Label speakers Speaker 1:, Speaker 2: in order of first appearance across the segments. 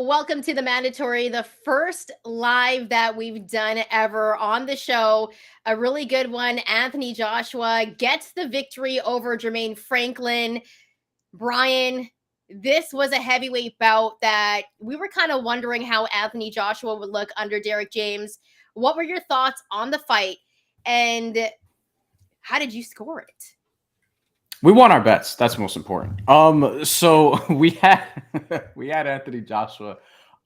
Speaker 1: Welcome to the Mandatory, the first live that we've done ever on the show. A really good one. Anthony Joshua gets the victory over Jermaine Franklin. Bryan, this was a heavyweight bout that we were kind of wondering how Anthony Joshua would look under Derek James. What were your thoughts on the fight, and how did you score it?
Speaker 2: We won our bets. That's most important. So we had we had Anthony Joshua.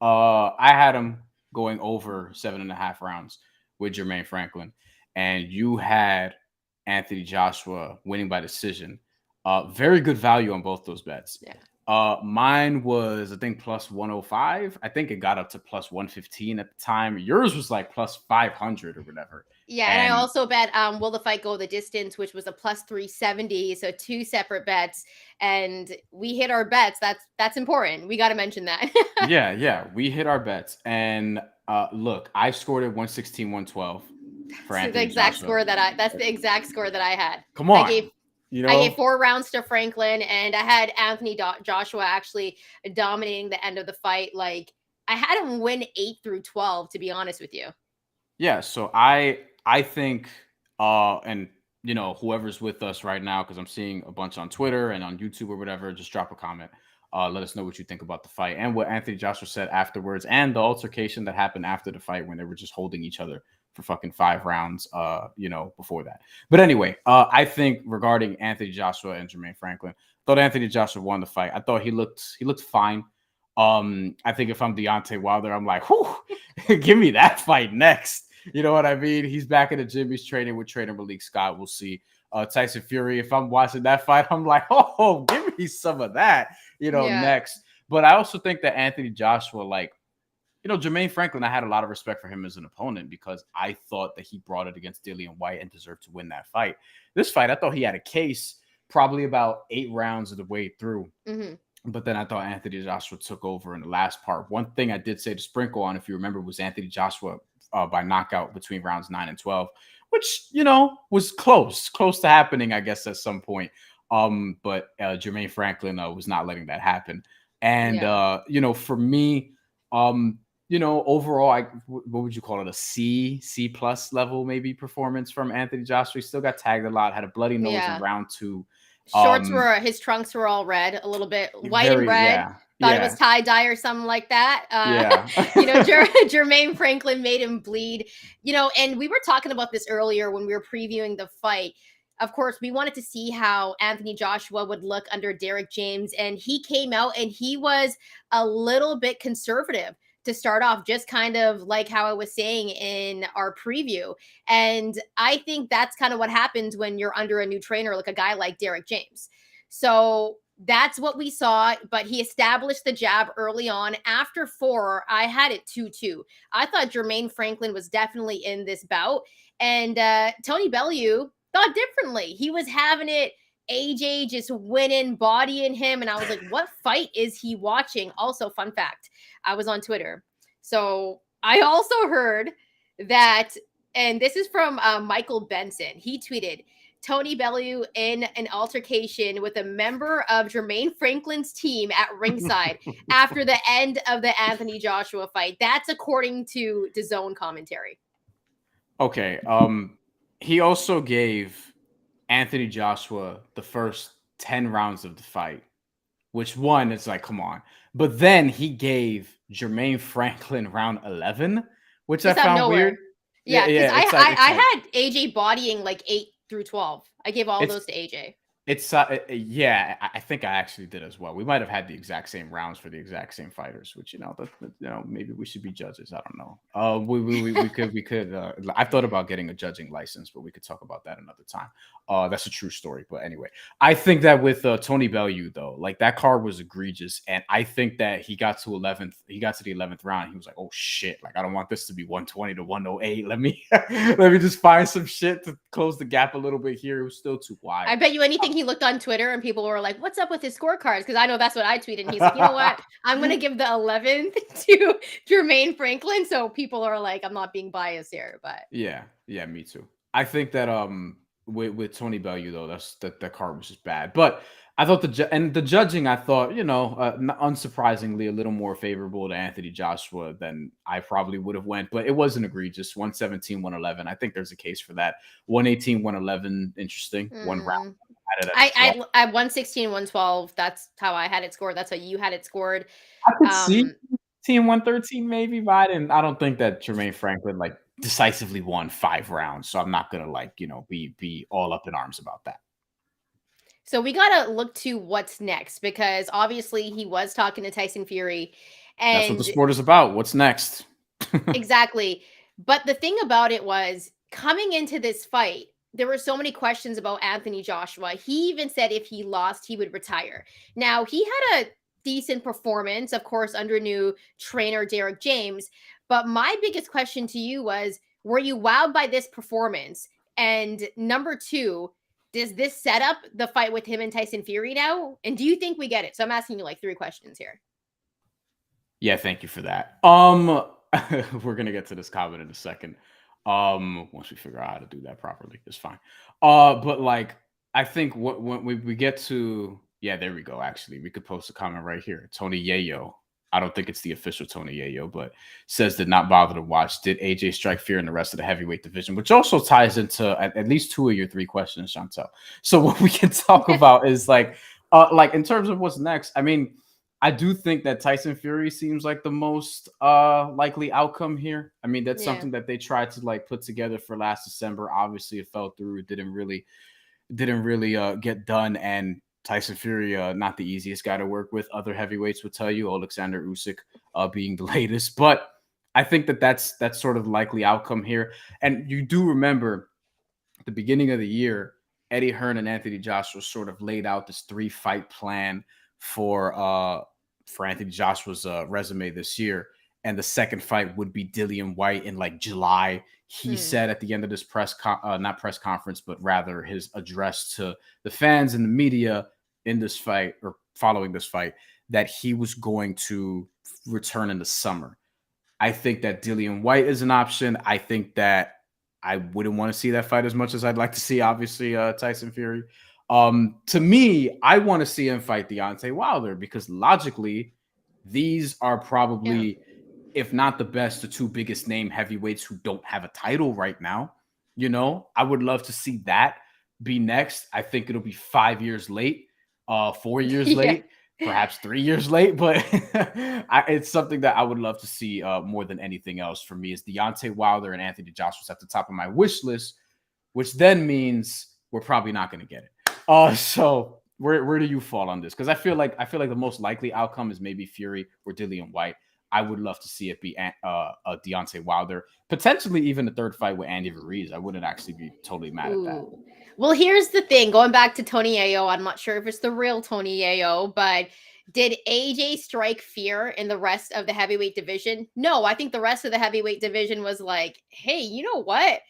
Speaker 2: I had him going over 7.5 rounds with Jermaine Franklin, and you had Anthony Joshua winning by decision. Very good value on both those bets.
Speaker 1: Yeah.
Speaker 2: Mine was, I think, plus 105. I think it got up to plus 115 at the time. Yours was like plus 500 or whatever.
Speaker 1: Yeah, and I
Speaker 2: And
Speaker 1: also bet will the fight go the distance, which was a plus 370. So two separate bets, and we hit our bets. That's important. We got to mention that.
Speaker 2: yeah, we hit our bets. And look, I scored it 116, 112 for
Speaker 1: That's the
Speaker 2: Anthony
Speaker 1: exact
Speaker 2: Joshua.
Speaker 1: score that I. That's the exact score that I had.
Speaker 2: Come
Speaker 1: I
Speaker 2: on.
Speaker 1: gave
Speaker 2: You
Speaker 1: I gave
Speaker 2: know,
Speaker 1: 4 rounds to Franklin, and I had Anthony Joshua actually dominating the end of the fight. Like I had him win 8 through 12, to be honest with you.
Speaker 2: yeah. So I think and whoever's with us right now, because I'm seeing a bunch on Twitter and on YouTube or whatever, just drop a comment. Let us know what you think about the fight and what Anthony Joshua said afterwards, and the altercation that happened after the fight when they were just holding each other for fucking 5 rounds. Before that. But anyway, I think regarding Anthony Joshua and Jermaine Franklin, thought Anthony Joshua won the fight. I thought he looked fine. I think if I'm Deontay Wilder, I'm like, whew, give me that fight next. You know what I mean? He's back in the gym. He's training with trainer Malik Scott. We'll see. Tyson Fury, if I'm watching that fight, I'm like, oh, give me some of that,
Speaker 1: Yeah.
Speaker 2: next. But I also think that Anthony Joshua, Jermaine Franklin, I had a lot of respect for him as an opponent because I thought that he brought it against Dillian White and deserved to win that fight. This fight, I thought he had a case probably about 8 rounds of the way through.
Speaker 1: Mm-hmm.
Speaker 2: But then I thought Anthony Joshua took over in the last part. One thing I did say to sprinkle on, if you remember, was Anthony Joshua by knockout between rounds 9 and 12, which, was close to happening, I guess, at some point. But Jermaine Franklin was not letting that happen. And, for me, overall, what would you call it? A C plus level, maybe, performance from Anthony Joshua. He still got tagged a lot, had a bloody nose in round 2.
Speaker 1: His trunks were all red, a little bit white and red. Thought it was tie-dye or something like that. Jermaine Franklin made him bleed. And we were talking about this earlier when we were previewing the fight. Of course, we wanted to see how Anthony Joshua would look under Derek James, and he came out and he was a little bit conservative to start off, just kind of like how I was saying in our preview. And I think that's kind of what happens when you're under a new trainer, like a guy like Derek James. So that's what we saw, but he established the jab early on. After 4, I had it 2-2. I thought Jermaine Franklin was definitely in this bout, and Tony Bellew thought differently. He was having it. AJ just winning, bodying him. And I was like, what fight is he watching? Also, fun fact, I was on Twitter. So I also heard that, and this is from Michael Benson. He tweeted, Tony Bellew in an altercation with a member of Jermaine Franklin's team at ringside after the end of the Anthony Joshua fight. That's according to DAZN commentary.
Speaker 2: Okay. He also gave Anthony Joshua the first 10 rounds of the fight, which one is like, come on. But then he gave Jermaine Franklin round 11, which I found weird.
Speaker 1: Yeah, because I had AJ bodying like 8 through 12. I gave all those to AJ.
Speaker 2: It's I think I actually did as well. We might have had the exact same rounds for the exact same fighters, which maybe we should be judges. I don't know. We could. I've thought about getting a judging license, but we could talk about that another time. That's a true story. But anyway, I think that with Tony Bellew though, like that card was egregious, and I think that he got to the 11th round. He was like, oh shit, like I don't want this to be 120 to 108. Let me just find some shit to close the gap a little bit here. It was still too wide.
Speaker 1: I bet you anything he looked on Twitter and people were like, what's up with his scorecards? Because I know that's what I tweeted. And he's like, you know what? I'm going to give the 11th to Jermaine Franklin. So people are like, I'm not being biased here. But
Speaker 2: yeah, me too. I think that with Tony Bellew, though, that card was just bad. But I thought the judging, I thought, unsurprisingly, a little more favorable to Anthony Joshua than I probably would have went, but it wasn't egregious. 117, 111. I think there's a case for that. 118, 111. Interesting. One round.
Speaker 1: Mm.
Speaker 2: Had it at a draw.
Speaker 1: I 116, 112. That's how I had it scored. That's how you had it scored.
Speaker 2: I could see
Speaker 1: Um,
Speaker 2: team 113 maybe, but I don't think that Jermaine Franklin like decisively won 5 rounds. So I'm not gonna be all up in arms about that.
Speaker 1: so we gotta look to what's next because obviously he was talking to Tyson Fury,
Speaker 2: That's what the
Speaker 1: and
Speaker 2: sport is about. What's next?
Speaker 1: exactly. But the thing about it was coming into this fight, there were so many questions about Anthony Joshua. He even said if he lost, he would retire. Now, he had a decent performance, of course, under new trainer Derek James. But my biggest question to you was were you wowed by this performance? And number two, does this set up the fight with him and Tyson Fury now? And do you think we get it? So I'm asking you like 3 questions here.
Speaker 2: Yeah, thank you for that. We're gonna get to this comment in a second. Once we figure out how to do that properly, it's fine. But like, I think when we get to, yeah, there we go. Actually, we could post a comment right here. Tony Yayo. I don't think it's the official Tony Yayo, but says did not bother to watch. Did AJ strike fear in the rest of the heavyweight division? Which also ties into at least 2 of your 3 questions, Shantelle. So what we can talk about is like in terms of what's next. I mean, I do think that Tyson Fury seems like the most likely outcome here. I mean, that's
Speaker 1: Yeah.
Speaker 2: something that they tried to like put together for last December. Obviously, it fell through. It didn't really get done. And Tyson Fury, not the easiest guy to work with. Other heavyweights would tell you, Alexander Usyk being the latest. But I think that that's sort of likely outcome here. And you do remember at the beginning of the year, Eddie Hearn and Anthony Joshua sort of laid out this 3-fight plan for Anthony Joshua's resume this year. And the second fight would be Dillian White in like July. He said at the end of this not press conference, but rather his address to the fans and the media in this fight or following this fight, that he was going to return in the summer. I think that Dillian White is an option. I think that I wouldn't want to see that fight as much as I'd like to see, obviously, Tyson Fury. To me, I want to see him fight Deontay Wilder because logically, these are
Speaker 1: Yeah.
Speaker 2: probably, if not the best, the 2 biggest name heavyweights who don't have a title right now. I would love to see that be next. I think it'll be 5 years late, 4 years
Speaker 1: Yeah.
Speaker 2: late, perhaps 3 years late, but it's something that I would love to see more than anything else. For me, is Deontay Wilder and Anthony Joshua's at the top of my wish list, which then means we're probably not going to get it. So where do you fall on this? Because I feel like the most likely outcome is maybe Fury or Dillian White. I would love to see it be Deontay Wilder, potentially even a third fight with Andy Ruiz. I wouldn't actually be totally mad at that.
Speaker 1: Well, here's the thing. Going back to Tony Yayo, I'm not sure if it's the real Tony Yayo, but did AJ strike fear in the rest of the heavyweight division? No, I think the rest of the heavyweight division was like, hey, you know what?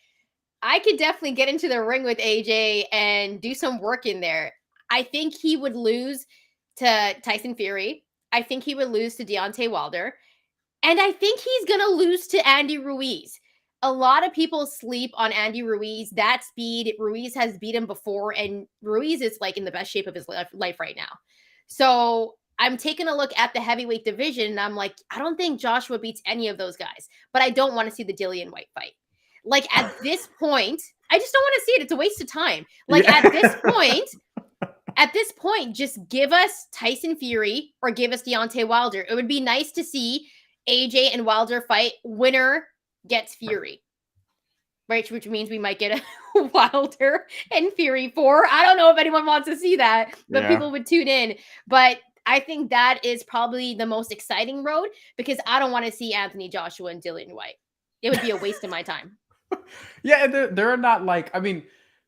Speaker 1: I could definitely get into the ring with AJ and do some work in there. I think he would lose to Tyson Fury. I think he would lose to Deontay Wilder. And I think he's going to lose to Andy Ruiz. A lot of people sleep on Andy Ruiz. That speed, Ruiz has beat him before, and Ruiz is like in the best shape of his life right now. So I'm taking a look at the heavyweight division, and I'm like, I don't think Joshua beats any of those guys, but I don't want to see the Dillian White fight. Like at this point, I just don't want to see it. It's a waste of time. Like
Speaker 2: Yeah.
Speaker 1: at this point, just give us Tyson Fury or give us Deontay Wilder. It would be nice to see AJ and Wilder fight. Winner gets Fury. Right, which means we might get a Wilder and Fury 4. I don't know if anyone wants to see that, but
Speaker 2: Yeah.
Speaker 1: people would tune in. But I think that is probably the most exciting road because I don't want to see Anthony Joshua and Dillian White. It would be a waste of my time.
Speaker 2: Yeah, they're not like, I mean,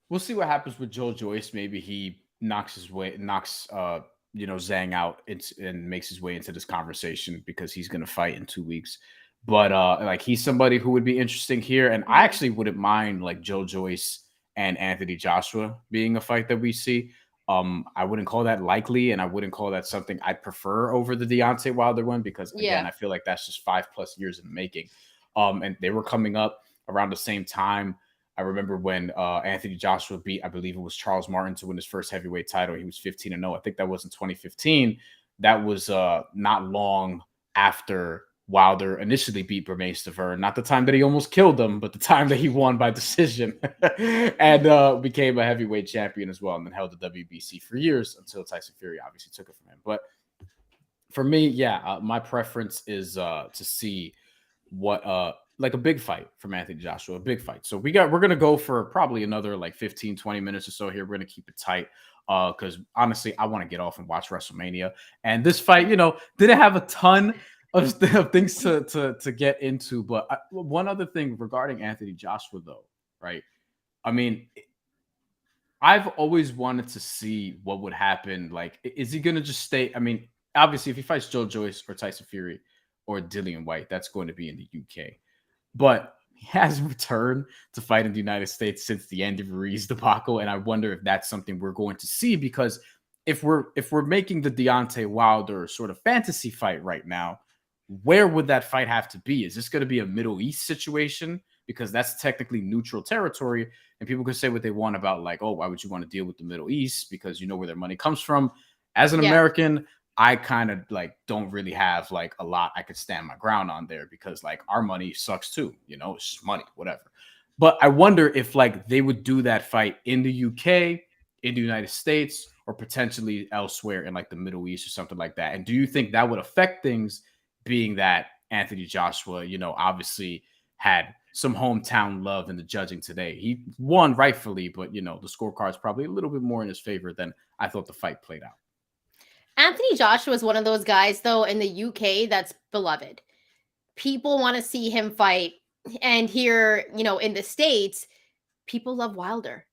Speaker 2: we'll see what happens with Joe Joyce. Maybe he knocks Zhang out and makes his way into this conversation because he's going to fight in 2 weeks. But like he's somebody who would be interesting here, and I actually wouldn't mind like Joe Joyce and Anthony Joshua being a fight that we see. I wouldn't call that likely, and I wouldn't call that something I'd prefer over the Deontay Wilder one because again, I feel like that's just 5+ years in the making. And they were coming up around the same time. I remember when Anthony Joshua beat, I believe it was Charles Martin to win his first heavyweight title. He was 15-0. I think that was in 2015. That was not long after Wilder initially beat Bermane Stiverne. Not the time that he almost killed him, but the time that he won by decision and became a heavyweight champion as well, and then held the WBC for years until Tyson Fury obviously took it from him. But for me, yeah, my preference is to see what like a big fight from Anthony Joshua, a big fight. So we're gonna go for probably another like 15, 20 minutes or so here. We're gonna keep it tight. Because honestly, I want to get off and watch WrestleMania. And this fight, didn't have a ton of things to get into. But one other thing regarding Anthony Joshua, though, right? I mean, I've always wanted to see what would happen. Like, is he gonna just stay? I mean, obviously, if he fights Joe Joyce or Tyson Fury or Dillian White, that's going to be in the UK. But he has returned to fight in the United States since the Andy Ruiz debacle, and I wonder if that's something we're going to see, because if we're making the Deontay Wilder sort of fantasy fight right now, where would that fight have to be? Is this going to be a Middle East situation? Because that's technically neutral territory, and people can say what they want about, like, oh, why would you want to deal with the Middle East? Because you know where their money comes from. As an American, I kind of like don't really have like a lot I could stand my ground on there, because like our money sucks too, it's money, whatever. But I wonder if like they would do that fight in the UK, in the United States, or potentially elsewhere in like the Middle East or something like that. And do you think that would affect things, being that Anthony Joshua, obviously had some hometown love in the judging today? He won rightfully, but the scorecard's probably a little bit more in his favor than I thought the fight played out.
Speaker 1: Anthony Joshua is one of those guys, though, in the UK that's beloved. People want to see him fight. And here, in the States, people love Wilder.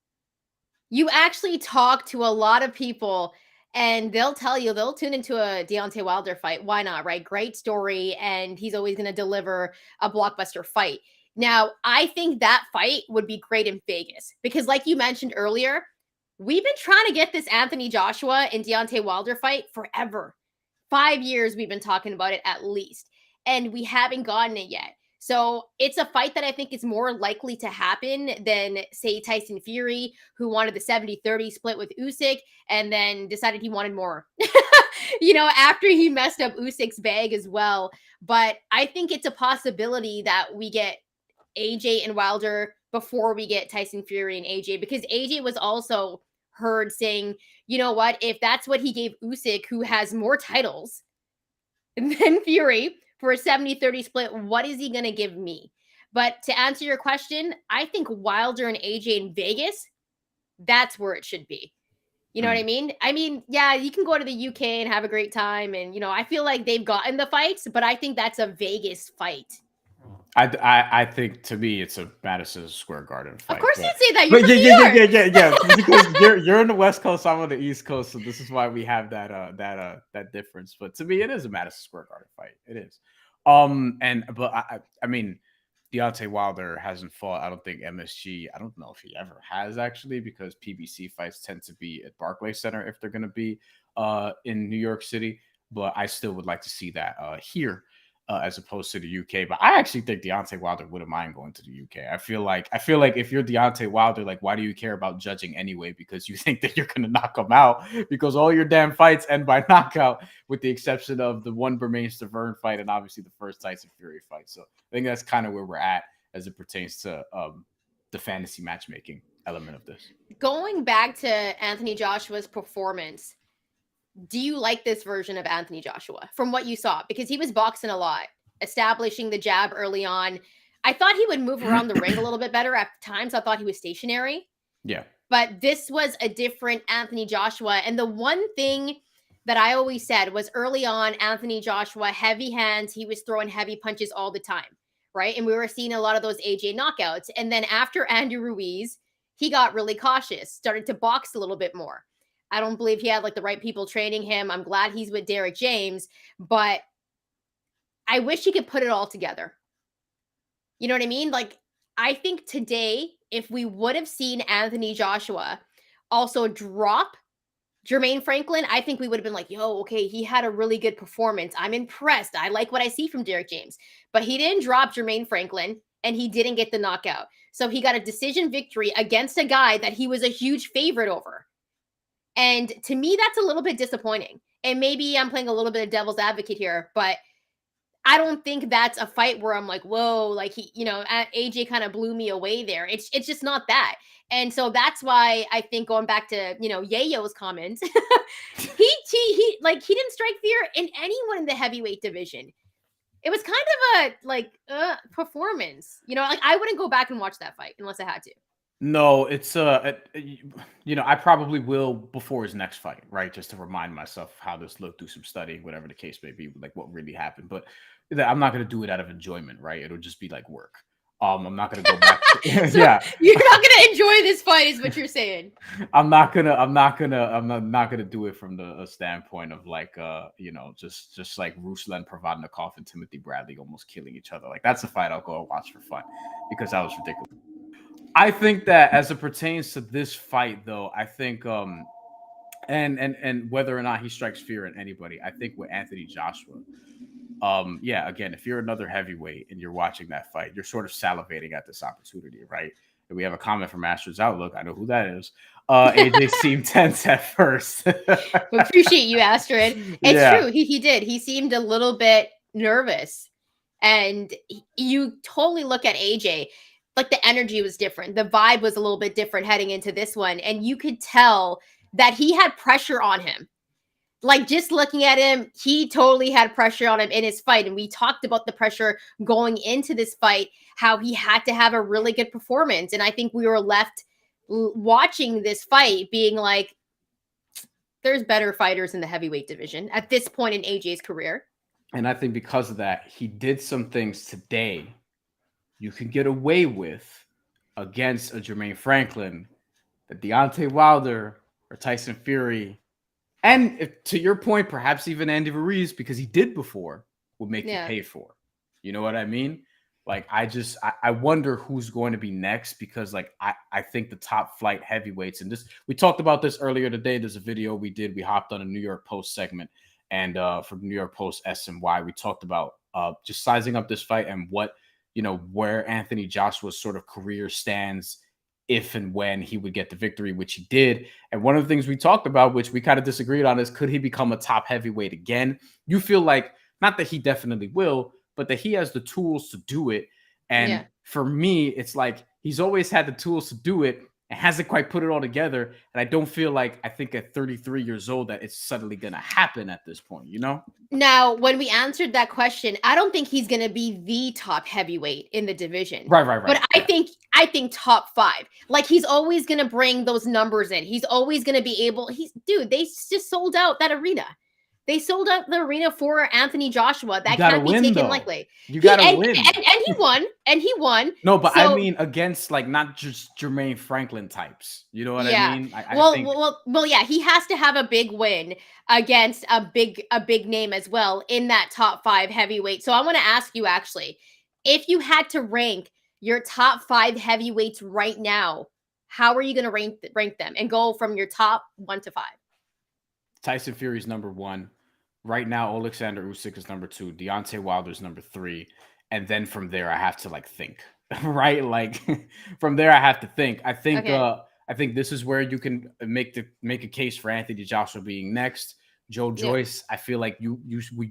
Speaker 1: You actually talk to a lot of people and they'll tell you they'll tune into a Deontay Wilder fight. Why not, right? Great story. And he's always going to deliver a blockbuster fight. Now, I think that fight would be great in Vegas because, like you mentioned earlier, we've been trying to get this Anthony Joshua and Deontay Wilder fight forever. 5 years we've been talking about it at least, and we haven't gotten it yet. So it's a fight that I think is more likely to happen than, say, Tyson Fury, who wanted the 70-30 split with Usyk and then decided he wanted more, after he messed up Usyk's bag as well. But I think it's a possibility that we get AJ and Wilder before we get Tyson Fury and AJ, because AJ was also heard saying, you know what, if that's what he gave Usyk, who has more titles than Fury, for a 70-30 split, what is he going to give me? But to answer your question, I think Wilder and AJ in Vegas, that's where it should be. You know what I mean? I mean, yeah, you can go to the UK and have a great time. And, I feel like they've gotten the fights, but I think that's a Vegas fight.
Speaker 2: I think, to me, it's a Madison Square Garden fight.
Speaker 1: Of course you'd say that. You're from New York.
Speaker 2: Yeah. Because you're in the West Coast, I'm on the East Coast, so this is why we have that difference. But to me, it is a Madison Square Garden fight. It is. But I mean, Deontay Wilder hasn't fought, I don't think, MSG. I don't know if he ever has, actually, because PBC fights tend to be at Barclays Center if they're going to be in New York City. But I still would like to see that here. As opposed to the UK. But I actually think Deontay Wilder wouldn't mind going to the UK. I feel like if you're Deontay Wilder, like, why do you care about judging anyway? Because you think that you're going to knock him out, because all your damn fights end by knockout, with the exception of the one Bermane Stiverne fight and obviously the first Tyson Fury fight. So I think that's kind of where we're at as it pertains to the fantasy matchmaking element of this.
Speaker 1: Going back to Anthony Joshua's performance, do you like this version of Anthony Joshua from what you saw? Because he was boxing a lot, establishing the jab early on. I thought he would move around the ring a little bit better. At times, I thought he was stationary.
Speaker 2: Yeah.
Speaker 1: But this was a different Anthony Joshua. And the one thing that I always said was, early on, Anthony Joshua, heavy hands. He was throwing heavy punches all the time, right? And we were seeing a lot of those AJ knockouts. And then after Andy Ruiz, he got really cautious, started to box a little bit more. I don't believe he had like the right people training him. I'm glad he's with Derek James, but I wish he could put it all together. You know what I mean? Like, I think today, if we would have seen Anthony Joshua also drop Jermaine Franklin, I think we would have been like, yo, okay, he had a really good performance. I'm impressed. I like what I see from Derek James. But he didn't drop Jermaine Franklin. and he didn't get the knockout. So he got a decision victory against a guy that he was a huge favorite over. And to me, that's a little bit disappointing. And maybe I'm playing a little bit of devil's advocate here, but I don't think that's a fight where I'm like, whoa, like AJ kind of blew me away there. It's just not that. And so that's why I think going back to, Yayo's comments, he didn't strike fear in anyone in the heavyweight division. It was kind of a performance, like I wouldn't go back and watch that fight unless I had to.
Speaker 2: No, it's I probably will before his next fight, right? Just to remind myself how this looked, do some studying, whatever the case may be, like what really happened. But I'm not gonna do it out of enjoyment, right? It'll just be like work. I'm not gonna go back.
Speaker 1: So yeah, you're not gonna enjoy this fight, is what you're saying.
Speaker 2: I'm not gonna do it from the standpoint of like just like Ruslan Provodnikov and Timothy Bradley almost killing each other. Like that's a fight I'll go and watch for fun because that was ridiculous. I think that as it pertains to this fight, though, I think and whether or not he strikes fear in anybody, I think with Anthony Joshua, again, if you're another heavyweight and you're watching that fight, you're sort of salivating at this opportunity, right? And we have a comment from Astros Outlook. I know who that is. AJ seemed tense at first.
Speaker 1: We appreciate you, Astrid. It's true. He did. He seemed a little bit nervous. And you totally look at AJ, like the energy was different. The vibe was a little bit different heading into this one. And you could tell that he had pressure on him. Like just looking at him, he totally had pressure on him in his fight. And we talked about the pressure going into this fight, how he had to have a really good performance. And I think we were left watching this fight being like, there's better fighters in the heavyweight division at this point in AJ's career.
Speaker 2: And I think because of that, he did some things today you can get away with against a Jermaine Franklin, that Deontay Wilder or Tyson Fury, and if, to your point, perhaps even Andy Ruiz, because he did before, will make you pay for. You know what I mean? Like, I wonder who's going to be next, because like I think the top flight heavyweights, and this, we talked about this earlier today. There's a video we hopped on a New York Post segment, and from New York Post SNY, we talked about just sizing up this fight and what, where Anthony Joshua's sort of career stands if and when he would get the victory, which he did. And one of the things we talked about, which we kind of disagreed on, is could he become a top heavyweight again? You feel like, not that he definitely will, but that he has the tools to do it. And for me, it's like he's always had the tools to do it and hasn't quite put it all together. And I don't feel like, I think at 33 years old, that it's suddenly going to happen at this point, Now,
Speaker 1: when we answered that question, I don't think he's going to be the top heavyweight in the division.
Speaker 2: Right.
Speaker 1: But I think top 5. Like, he's always going to bring those numbers in. He's always going to be able. They just sold out that arena. They sold out the arena for Anthony Joshua. That can't be taken lightly.
Speaker 2: You got to win.
Speaker 1: And he won.
Speaker 2: No, but I mean against, like, not just Jermaine Franklin types. You know what I mean?
Speaker 1: I think... yeah. He has to have a big win against a big name as well in that top 5 heavyweight. So I want to ask you, actually, if you had to rank your top 5 heavyweights right now, how are you going to rank them and go from your top 1 to 5?
Speaker 2: Tyson Fury's number 1. Right now, Alexander Usyk is number 2. Deontay Wilder's number 3. And then from there, I have to think, right? Like from there, I have to think. I think this is where you can make a case for Anthony Joshua being next. Joe Joyce, I feel like you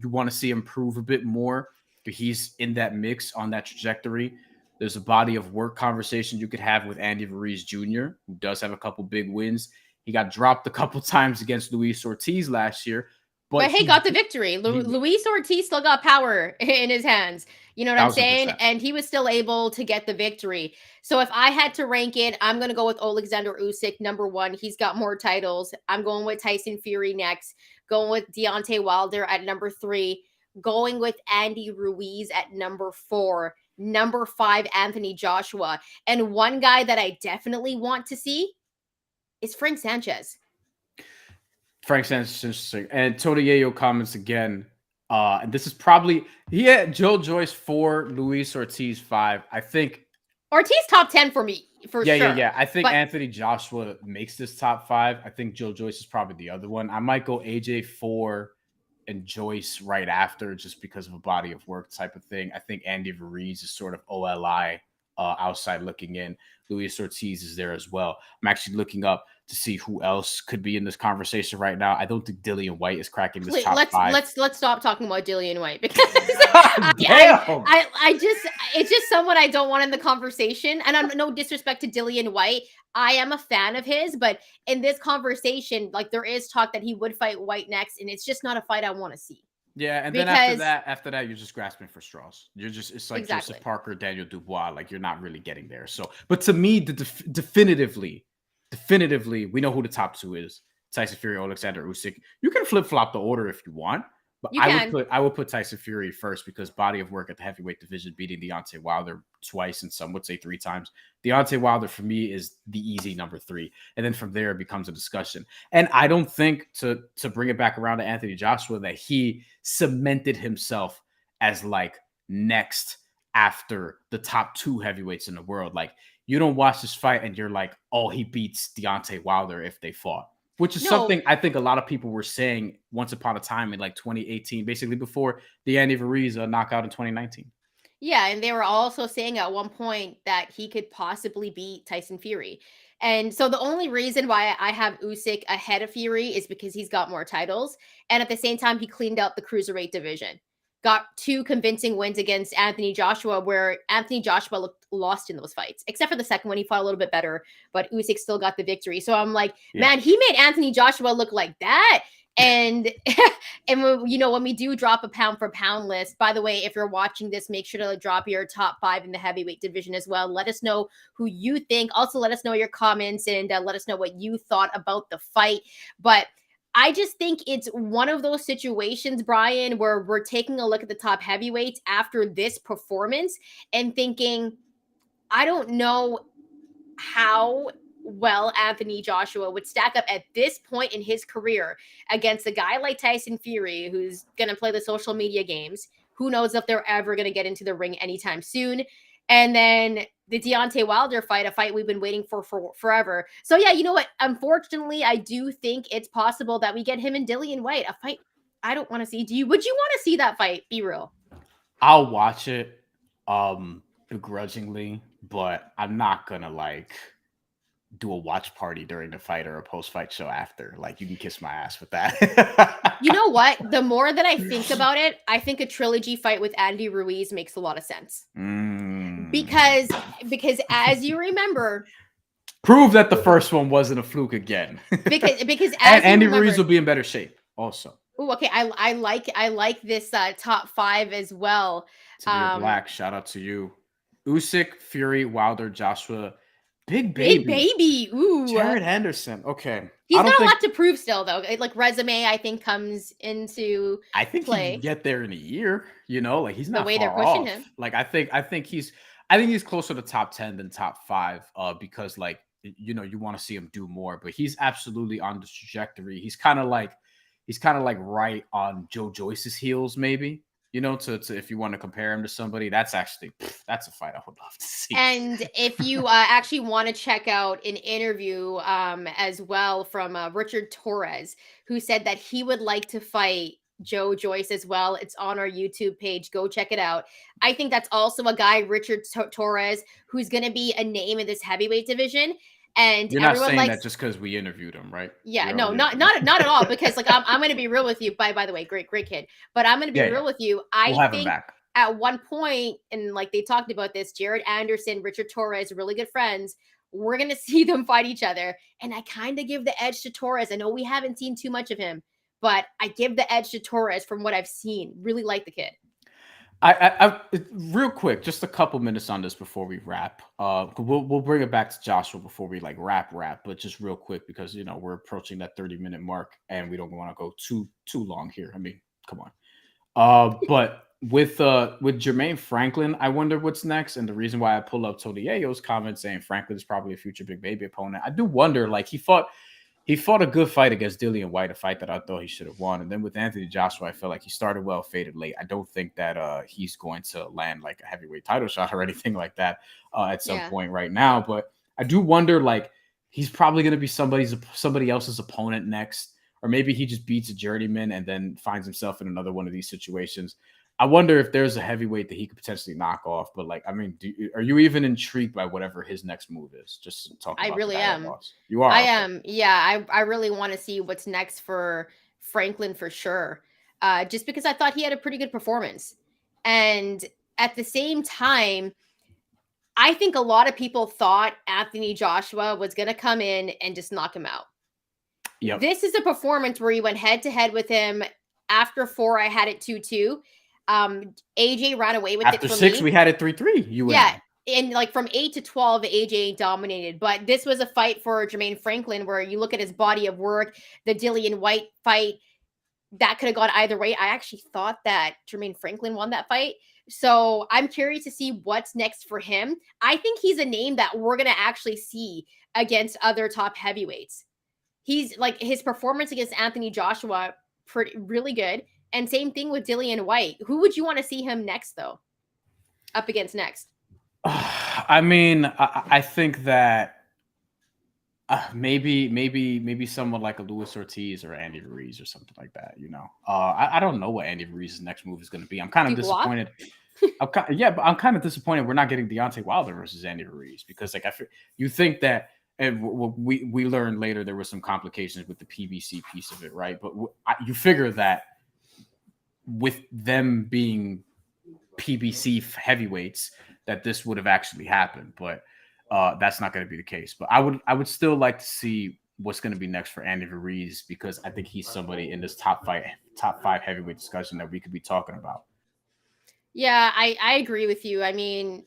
Speaker 2: want to see him prove a bit more, but he's in that mix on that trajectory. There's a body of work conversation you could have with Andy Ruiz Jr., who does have a couple big wins. He got dropped a couple times against Luis Ortiz last year. But
Speaker 1: he got the victory. Luis Ortiz still got power in his hands. You know what I'm saying? And he was still able to get the victory. So if I had to rank it, I'm going to go with Alexander Usyk, number 1. He's got more titles. I'm going with Tyson Fury next. Going with Deontay Wilder at number 3. Going with Andy Ruiz at number 4. Number 5, Anthony Joshua. And one guy that I definitely want to see is Frank Sanchez.
Speaker 2: Frank Sanchez is interesting. And Tony Yayo comments again. And this is probably, he had Joe Joyce 4, Luis Ortiz 5. I think
Speaker 1: Ortiz top 10 for me, sure.
Speaker 2: Yeah. I think Anthony Joshua makes this top 5. I think Joe Joyce is probably the other one. I might go AJ 4, and Joyce right after, just because of a body of work type of thing. I think Andy Ruiz is sort of OLI, outside looking in. Luis Ortiz is there as well. I'm actually looking up to see who else could be in this conversation right now. I don't think Dillian White is cracking this top
Speaker 1: let's
Speaker 2: five.
Speaker 1: let's stop talking about Dillian White because
Speaker 2: Damn.
Speaker 1: I just it's just someone I don't want in the conversation. And I'm no disrespect to Dillian White. I am a fan of his, but in this conversation, like there is talk that he would fight White next, and it's just not a fight I want to see.
Speaker 2: Yeah, and then
Speaker 1: Because
Speaker 2: after that, you're just grasping for straws. You're just it's like
Speaker 1: exactly.
Speaker 2: Joseph Parker, Daniel Dubois. Like you're not really getting there. So, but to me, definitively, we know who the top two is: Tyson Fury, Alexander Usyk. You can flip flop the order if you want, but
Speaker 1: You can.
Speaker 2: I would put Tyson Fury first because body of work at the heavyweight division, beating Deontay Wilder twice and some would say 3 times. Deontay Wilder for me is the easy number 3, and then from there it becomes a discussion. And I don't think to bring it back around to Anthony Joshua that he cemented himself as like next after the top 2 heavyweights in the world. Like you don't watch this fight and you're like, oh, he beats Deontay Wilder if they fought. Which is something I think a lot of people were saying once upon a time in like 2018, basically before the Andy Ruiz knockout in 2019.
Speaker 1: Yeah, and they were also saying at one point that he could possibly beat Tyson Fury. And so the only reason why I have Usyk ahead of Fury is because he's got more titles. And at the same time, he cleaned out the cruiserweight division. Got 2 convincing wins against Anthony Joshua, where Anthony Joshua looked lost in those fights. Except for the second one, he fought a little bit better, but Usyk still got the victory. So I'm like, man, he made Anthony Joshua look like that. And and when we do drop a pound for pound list, by the way, if you're watching this, make sure to drop your top 5 in the heavyweight division as well. Let us know who you think. Also, let us know your comments and let us know what you thought about the fight. But I just think it's one of those situations, Bryan, where we're taking a look at the top heavyweights after this performance and thinking, I don't know how well Anthony Joshua would stack up at this point in his career against a guy like Tyson Fury, who's going to play the social media games. Who knows if they're ever going to get into the ring anytime soon. And then the Deontay Wilder fight, a fight we've been waiting for forever. So yeah, you know what? Unfortunately, I do think it's possible that we get him and Dillian White, a fight I don't want to see. Would you want to see that fight? Be real.
Speaker 2: I'll watch it begrudgingly, but I'm not gonna like do a watch party during the fight or a post-fight show after. Like you can kiss my ass with that.
Speaker 1: You know what? The more that I think about it, I think a trilogy fight with Andy Ruiz makes a lot of sense. Because as you remember,
Speaker 2: prove that the first one wasn't a fluke again.
Speaker 1: because as
Speaker 2: Andy Ruiz will be in better shape also.
Speaker 1: Oh, okay. I like this top 5 as well.
Speaker 2: Tamir Black, shout out to you. Usyk, Fury, Wilder, Joshua, Big Baby.
Speaker 1: Ooh.
Speaker 2: Jared Henderson. Okay.
Speaker 1: He's got a lot to prove still, though. Like resume, I think comes into
Speaker 2: I think
Speaker 1: play.
Speaker 2: He can get there in a year. You know, like he's not
Speaker 1: the way
Speaker 2: far
Speaker 1: they're pushing
Speaker 2: off.
Speaker 1: him.
Speaker 2: Like I think he's closer to top 10 than top 5. Because like you want to see him do more, but he's absolutely on the trajectory. He's kind of like right on Joe Joyce's heels, maybe. To if you want to compare him to somebody, that's a fight I would love to see.
Speaker 1: And if you actually want to check out an interview as well from Richard Torres, who said that he would like to fight Joe Joyce as well. It's on our YouTube page. Go check it out. I think that's also a guy, Richard Torres, who's going to be a name in this heavyweight division. And
Speaker 2: you're not saying that just because we interviewed him, right?
Speaker 1: Yeah, no, not at all. Because like I'm going to be real with you. By the way, great kid. But I'm going to be real with you. I think at one point, and like they talked about this, Jared Anderson, Richard Torres, really good friends. We're going to see them fight each other, and I kind of give the edge to Torres. I know we haven't seen too much of him, but I give the edge to Torres from what I've seen. Really like the kid.
Speaker 2: I real quick, just a couple minutes on this before we wrap. We'll bring it back to Joshua before we like wrap, but just real quick because we're approaching that 30-minute mark and we don't want to go too long here. I mean, come on. But with Jermaine Franklin, I wonder what's next. And the reason why I pull up Tony Yayo's comment saying Franklin is probably a future Big Baby opponent, I do wonder. Like he fought a good fight against Dillian White, a fight that I thought he should have won. And then with Anthony Joshua, I feel like he started well, faded late. I don't think that he's going to land like a heavyweight title shot or anything like that at some point right now. But I do wonder, like, he's probably going to be somebody else's opponent next or maybe he just beats a journeyman and then finds himself in another one of these situations. I wonder if there's a heavyweight that he could potentially knock off. But like, I mean, are you even intrigued by whatever his next move is? Just talking
Speaker 1: I
Speaker 2: about the
Speaker 1: really
Speaker 2: guy that
Speaker 1: am.
Speaker 2: lost. You are.
Speaker 1: I
Speaker 2: Okay.
Speaker 1: am. Yeah, I really want to see what's next for Franklin for sure. Just because I thought he had a pretty good performance. And at the same time, I think a lot of people thought Anthony Joshua was going to come in and just knock him out.
Speaker 2: Yep.
Speaker 1: This is a performance where he went head to head with him. After 4, I had it 2-2. AJ ran away with
Speaker 2: After
Speaker 1: it for
Speaker 2: 6,
Speaker 1: me.
Speaker 2: we had it 3-3. You win.
Speaker 1: Yeah. And like from 8 to 12, AJ dominated. But this was a fight for Jermaine Franklin where you look at his body of work, the Dillian White fight, that could have gone either way. I actually thought that Jermaine Franklin won that fight. So I'm curious to see what's next for him. I think he's a name that we're going to actually see against other top heavyweights. He's like his performance against Anthony Joshua, really good. And same thing with Dillian White. Who would you want to see him next, though? Up against next?
Speaker 2: I mean, I think that maybe someone like a Luis Ortiz or Andy Ruiz or something like that. You know, I don't know what Andy Ruiz's next move is going to be. I'm kind of disappointed. But I'm kind of disappointed we're not getting Deontay Wilder versus Andy Ruiz because like you think that. And we learned later there were some complications with the PBC piece of it, right? But you figure that with them being PBC heavyweights, that this would have actually happened. But that's not going to be the case. But I would still like to see what's going to be next for Andy Ruiz because I think he's somebody in this top 5 heavyweight discussion that we could be talking about.
Speaker 1: Yeah, I agree with you. I mean,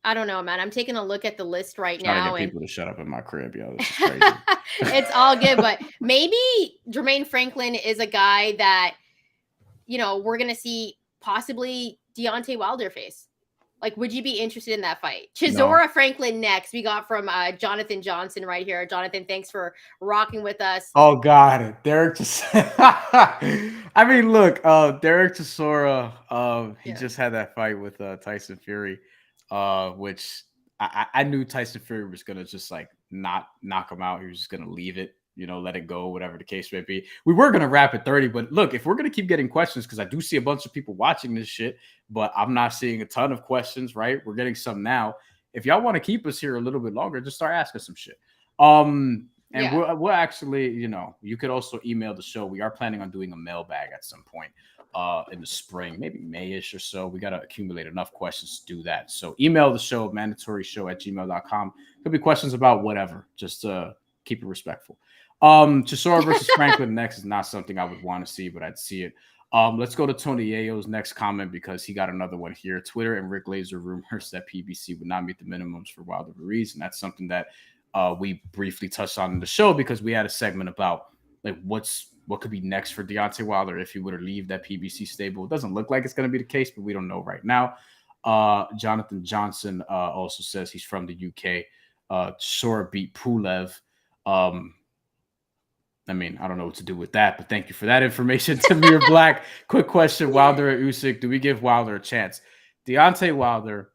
Speaker 1: I don't know, man. I'm taking a look at the list right now.
Speaker 2: Trying to get people to shut up in my crib, yo. This is crazy.
Speaker 1: It's all good, but maybe Jermaine Franklin is a guy that, you know, we're going to see possibly Deontay Wilder face. Like, would you be interested in that fight? Chisora Franklin next. We got from Jonathan Johnson right here. Jonathan, thanks for rocking with us.
Speaker 2: Oh, God. Derek I mean, look, Derek Chisora, he just had that fight with Tyson Fury, which I knew Tyson Fury was going to just like not knock him out. He was just going to leave it, you know, let it go, whatever the case may be. We were going to wrap at 30, but look, if we're going to keep getting questions, because I do see a bunch of people watching this shit, but I'm not seeing a ton of questions, right? We're getting some now. If y'all want to keep us here a little bit longer, just start asking some shit. We'll actually, you know, you could also email the show. We are planning on doing a mailbag at some point in the spring, maybe May-ish or so. We got to accumulate enough questions to do that. So email the show, mandatoryshow@gmail.com. Could be questions about whatever. Just keep it respectful. Chisora versus Franklin next is not something I would want to see, but I'd see it. Let's go to Tony Yayo's next comment because he got another one here. Twitter and Rick Laser rumors that PBC would not meet the minimums for Wilder Ruiz, and that's something that we briefly touched on in the show because we had a segment about like what could be next for Deontay Wilder if he were to leave that PBC stable. It doesn't look like it's going to be the case, but we don't know right now. Jonathan Johnson also says he's from the UK. Chisora beat Pulev. I mean, I don't know what to do with that, but thank you for that information. Tamir Black, quick question. Wilder or Usyk, do we give Wilder a chance? Deontay Wilder,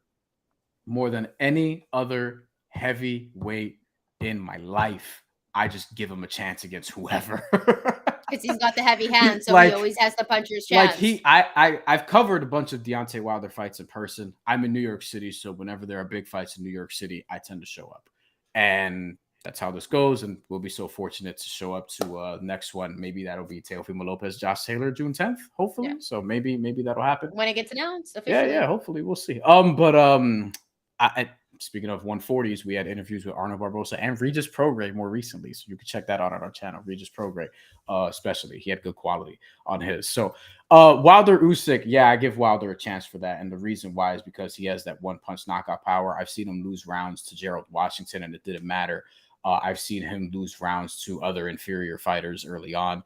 Speaker 2: more than any other heavyweight in my life, I just give him a chance against whoever.
Speaker 1: Because he's got the heavy hand, so he always has the puncher's chance.
Speaker 2: I've covered a bunch of Deontay Wilder fights in person. I'm in New York City, so whenever there are big fights in New York City, I tend to show up. And that's how this goes, and we'll be so fortunate to show up to next one. Maybe that'll be Teofimo Lopez, Josh Taylor, June 10th, hopefully. Yeah. So maybe that'll happen
Speaker 1: when it gets announced officially.
Speaker 2: Yeah, hopefully we'll see. Speaking of 140s, we had interviews with Arnold Barbosa and Regis Prograis more recently, so you can check that out on our channel. Regis Prograis, especially, he had good quality on his. So Wilder Usyk, yeah, I give Wilder a chance for that, and the reason why is because he has that one punch knockout power. I've seen him lose rounds to Gerald Washington, and it didn't matter. I've seen him lose rounds to other inferior fighters early on.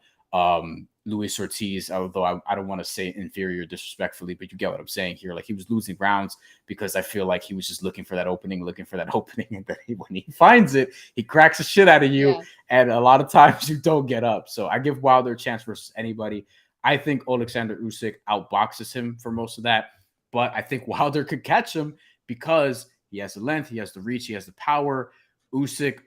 Speaker 2: Luis Ortiz, although I don't want to say inferior disrespectfully, but you get what I'm saying here. Like, he was losing rounds because I feel like he was just looking for that opening, and then when he finds it, he cracks the shit out of you. Yeah. And a lot of times you don't get up. So I give Wilder a chance versus anybody. I think Alexander Usyk outboxes him for most of that, but I think Wilder could catch him because he has the length, he has the reach, he has the power. Usyk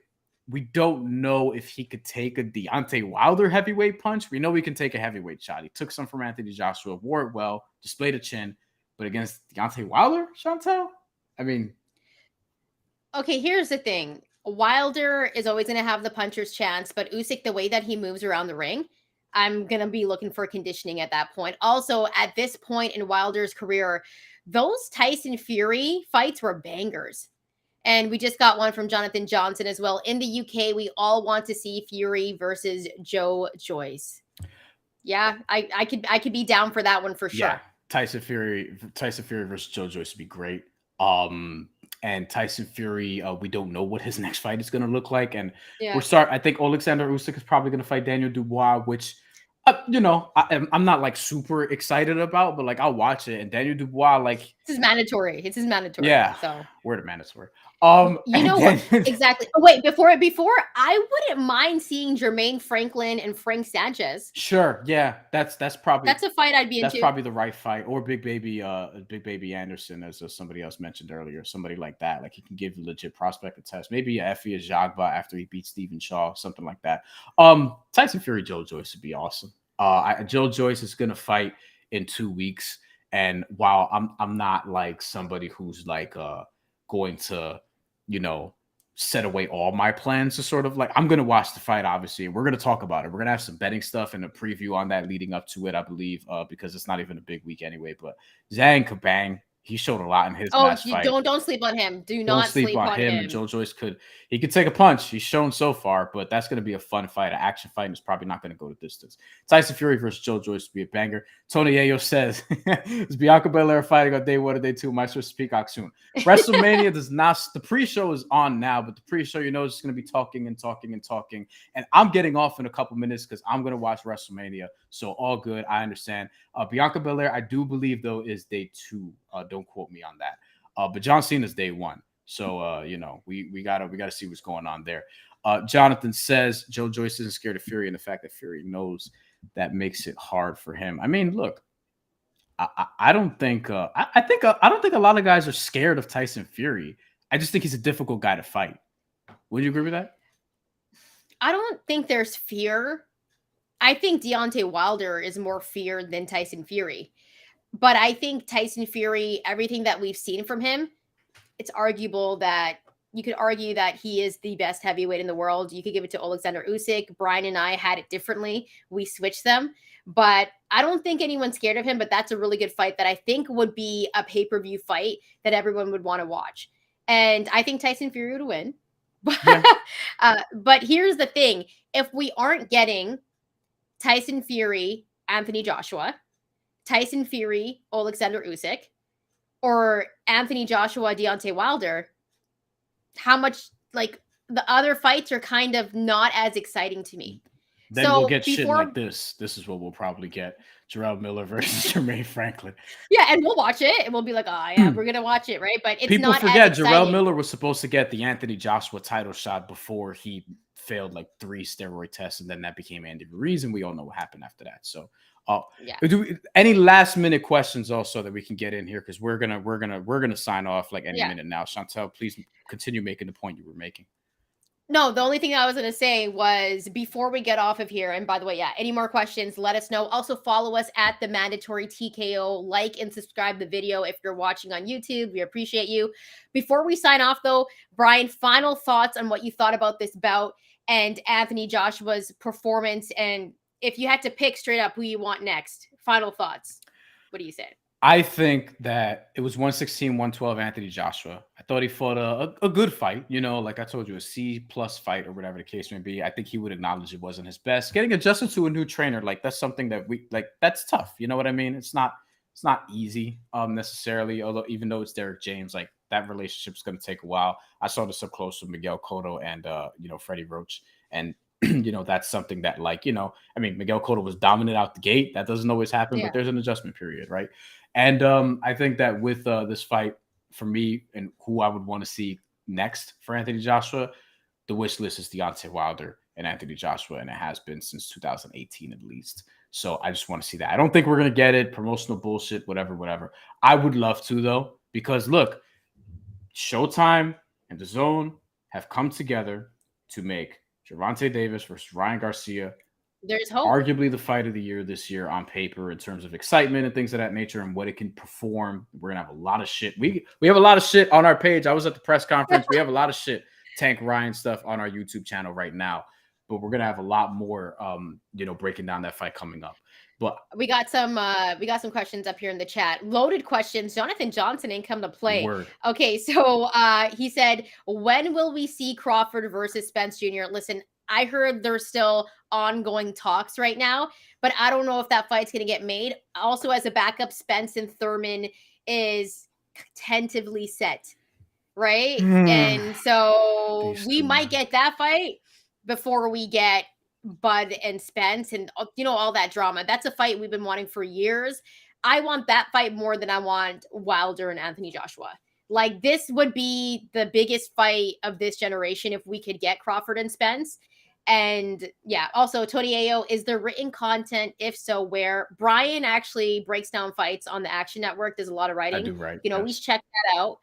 Speaker 2: we don't know if he could take a Deontay Wilder heavyweight punch. We know he can take a heavyweight shot. He took some from Anthony Joshua, wore it well, displayed a chin, but against Deontay Wilder, Shantelle, I mean,
Speaker 1: Okay, here's the thing. Wilder is always going to have the puncher's chance, but Usyk, the way that he moves around the ring, I'm going to be looking for conditioning at that point. Also, at this point in Wilder's career, those Tyson Fury fights were bangers. And we just got one from Jonathan Johnson as well. In the UK, we all want to see Fury versus Joe Joyce. Yeah, I could be down for that one for sure.
Speaker 2: yeah, Tyson Fury versus Joe Joyce would be great. And Tyson Fury, we don't know what his next fight is going to look like, and
Speaker 1: Yeah.
Speaker 2: I think Alexander Usyk is probably going to fight Daniel Dubois, which I'm not like super excited about, but like I'll watch it. And Daniel Dubois, like
Speaker 1: It's his mandatory. It's his mandatory.
Speaker 2: yeah,
Speaker 1: So
Speaker 2: we're the mandatory.
Speaker 1: you know what? Exactly. Oh, wait, before I wouldn't mind seeing Jermaine Franklin and Frank Sanchez.
Speaker 2: Sure, yeah, that's probably
Speaker 1: That's a fight I'd be
Speaker 2: that's
Speaker 1: into.
Speaker 2: probably the right fight. Or Big Baby Anderson, as somebody else mentioned earlier, somebody like that. Like he can give a legit prospect a test. Maybe a Effie Ajagba after he beats Stephen Shaw, something like that. Tyson Fury, Joe Joyce would be awesome. Joe Joyce is gonna fight in 2 weeks, and while I'm not like somebody who's like going to set away all my plans to sort of like, I'm going to watch the fight, obviously. We're going to talk about it. We're going to have some betting stuff and a preview on that leading up to it, I believe, because it's not even a big week anyway. But Zhang Kabang, he showed a lot in his last fight.
Speaker 1: Don't sleep on him. Do not sleep on him.
Speaker 2: And Joe Joyce could take a punch. He's shown so far, but that's going to be a fun fight. An action fight, and it's probably not going to go the distance. Tyson Fury versus Joe Joyce would be a banger. Tony Yayo says, is Bianca Belair fighting on day 1 or day 2? My source Peacock soon. WrestleMania does not. The pre-show is on now, but the pre-show, is just going to be talking and talking and talking. And I'm getting off in a couple minutes because I'm going to watch WrestleMania. So all good. I understand. Bianca Belair, I do believe though, is day 2. Don't quote me on that. But John Cena's day 1. So we gotta see what's going on there. Jonathan says Joe Joyce isn't scared of Fury, and the fact that Fury knows that makes it hard for him. I mean, look, I don't think I don't think a lot of guys are scared of Tyson Fury. I just think he's a difficult guy to fight. Would you agree with that?
Speaker 1: I don't think there's fear. I think Deontay Wilder is more fear than Tyson Fury. But I think Tyson Fury, everything that we've seen from him, it's arguable that you could argue that he is the best heavyweight in the world. You could give it to Alexander Usyk. Bryan and I had it differently. We switched them. But I don't think anyone's scared of him, but that's a really good fight that I think would be a pay-per-view fight that everyone would want to watch. And I think Tyson Fury would win. But here's the thing. If we aren't getting Tyson Fury, Anthony Joshua, Tyson Fury, Alexander Usyk, or Anthony Joshua, Deontay Wilder, how much, like, the other fights are kind of not as exciting to me.
Speaker 2: Then we'll get shit like this. This is what we'll probably get. Jarrell Miller versus Jermaine Franklin.
Speaker 1: Yeah, and we'll watch it, and we'll be like, oh, yeah, we're going to watch it, right? But it's
Speaker 2: people
Speaker 1: not
Speaker 2: forget
Speaker 1: as
Speaker 2: Jarrell Miller was supposed to get the Anthony Joshua title shot before he failed like 3 steroid tests, and then that became Andy Ruiz, and we all know what happened after that. So any last minute questions also that we can get in here, because we're gonna sign off like any minute now. Shantelle, please continue making the point you were making.
Speaker 1: No, the only thing I was going to say was before we get off of here, and by the way, any more questions, let us know. Also follow us at TheMandatory TKO. Like and subscribe the video if you're watching on YouTube. We appreciate you. Before we sign off though, Bryan, final thoughts on what you thought about this bout and Anthony Joshua's performance, and if you had to pick straight up who you want next, final thoughts. What do you say?
Speaker 2: I think that it was 116, 112 Anthony Joshua. I thought he fought a good fight, like I told you, a C+ fight or whatever the case may be. I think he would acknowledge it wasn't his best. Getting adjusted to a new trainer, like that's something that that's tough. You know what I mean? It's not easy necessarily, although even though it's Derek James, like that relationship's going to take a while. I saw this up close with Miguel Cotto and Freddie Roach, and that's something that Miguel Cotto was dominant out the gate. That doesn't always happen, but there's an adjustment period, right? And I think that with this fight, for me and who I would want to see next for Anthony Joshua, the wish list is Deontay Wilder and Anthony Joshua, and it has been since 2018 at least. So I just want to see that. I don't think we're going to get it. Promotional bullshit, whatever. I would love to, though, because look, Showtime and DAZN have come together to make Gervonta Davis versus Ryan Garcia
Speaker 1: There's hope.
Speaker 2: arguably the fight of the year this year on paper in terms of excitement and things of that nature and what it can perform. We're gonna have a lot of shit. We have a lot of shit on our page. I was at the press conference. We have a lot of shit, Tank Ryan stuff on our YouTube channel right now, but we're gonna have a lot more breaking down that fight coming up. But
Speaker 1: we got some questions up here in the chat. Loaded questions. Jonathan Johnson ain't come to play.
Speaker 2: Word.
Speaker 1: Okay, so he said, when will we see Crawford versus Spence Jr.? Listen, I heard there's still ongoing talks right now, but I don't know if that fight's going to get made. Also, as a backup, Spence and Thurman is tentatively set, right? And so we might get that fight before we get Bud and Spence and all that drama. That's a fight we've been wanting for years. I want that fight more than I want Wilder and Anthony Joshua. Like, this would be the biggest fight of this generation if we could get Crawford and Spence. And yeah, also Tony Ayo, is there written content? If so, where? Bryan actually breaks down fights on the Action Network. There's a lot of writing.
Speaker 2: I do write.
Speaker 1: We check that out.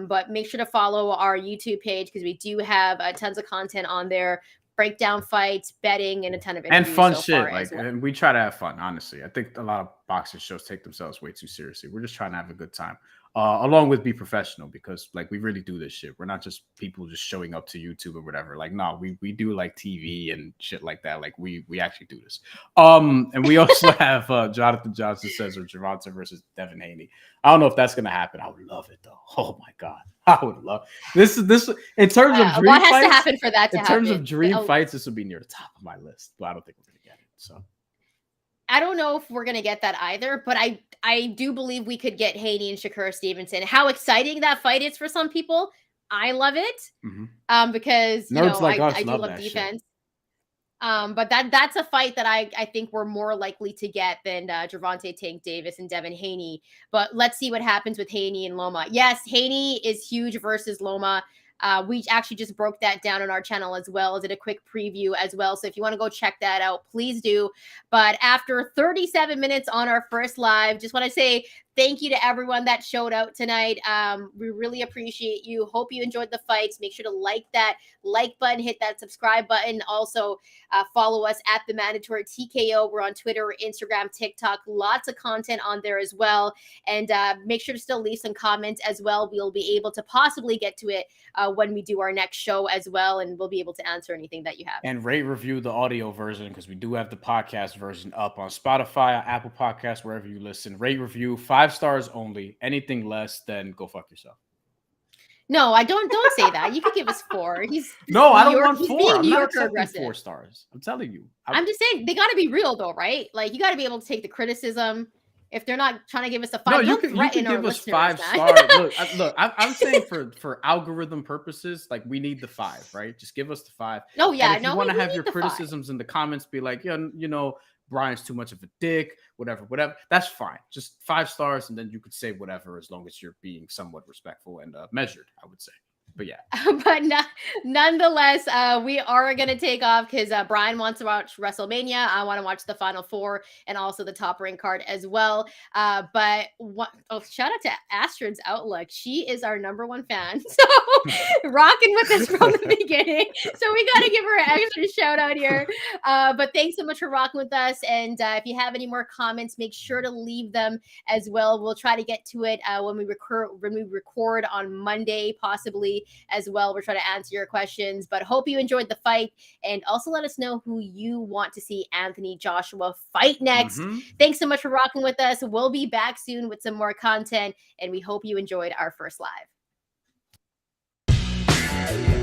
Speaker 1: But make sure to follow our YouTube page because we do have tons of content on there. Breakdown fights, betting, and a ton of interviews
Speaker 2: and fun
Speaker 1: so
Speaker 2: shit.
Speaker 1: Well.
Speaker 2: And we try to have fun. Honestly, I think a lot of boxing shows take themselves way too seriously. We're just trying to have a good time, along with be professional because we really do this shit. We're not just people just showing up to YouTube or whatever. No, we do TV and shit like that. We actually do this. And we also have Jonathan Johnson says or Gervonta versus Devin Haney. I don't know if that's gonna happen. I would love it though. Oh my god. I would love this in terms of dream
Speaker 1: what has
Speaker 2: fights,
Speaker 1: to happen for that to happen?
Speaker 2: In terms of dream fights, this would be near the top of my list, but I don't think we're gonna get it. So
Speaker 1: I don't know if we're gonna get that either, but I do believe we could get Haney and Shakur Stevenson. How exciting that fight is for some people. I love it. Because I do love defense. Shit. But that's a fight that I think we're more likely to get than Gervonta Tank Davis and Devin Haney. But let's see what happens with Haney and Loma. Yes, Haney is huge versus Loma. We actually just broke that down on our channel as well. Did a quick preview as well. So if you want to go check that out, please do. But after 37 minutes on our first live, just want to say thank you to everyone that showed out tonight. We really appreciate you. Hope you enjoyed the fights. Make sure to like that like button, hit that subscribe button. Also, follow us at TheMandatory TKO. We're on Twitter, Instagram, TikTok. Lots of content on there as well. And make sure to still leave some comments as well. We'll be able to possibly get to it when we do our next show as well. And we'll be able to answer anything that you have.
Speaker 2: And rate, review the audio version because we do have the podcast version up on Spotify, Apple Podcasts, wherever you listen. Rate, review, 5 stars only. Anything less, then go fuck yourself.
Speaker 1: No, I don't say that. You could give us 4. I
Speaker 2: don't want 4.
Speaker 1: Being
Speaker 2: I'm
Speaker 1: New
Speaker 2: not
Speaker 1: Yorker
Speaker 2: accepting 4 stars. I'm telling you.
Speaker 1: I'm just saying they got to be real though, right? You got to be able to take the criticism. If they're not trying to give us a 5,
Speaker 2: no, you can give us 5 stars. I'm saying for algorithm purposes, we need the 5, right? Just give us the 5.
Speaker 1: No, yeah,
Speaker 2: and if you want to have your criticisms 5. In the comments, be like, Bryan's too much of a dick, whatever. That's fine. Just 5 stars, and then you could say whatever as long as you're being somewhat respectful and measured, I would say. But yeah.
Speaker 1: But nonetheless, we are going to take off because Bryan wants to watch WrestleMania. I want to watch the Final 4 and also the Top Rank card as well. But shout out to Astrid's Outlook. She is our #1 fan. So rocking with us from the beginning. So we got to give her an extra shout out here. But thanks so much for rocking with us. And if you have any more comments, make sure to leave them as well. We'll try to get to it when we record on Monday, possibly. As well, we're trying to answer your questions, but hope you enjoyed the fight and also let us know who you want to see Anthony Joshua fight next. Thanks so much for rocking with us. We'll be back soon with some more content, and we hope you enjoyed our first live.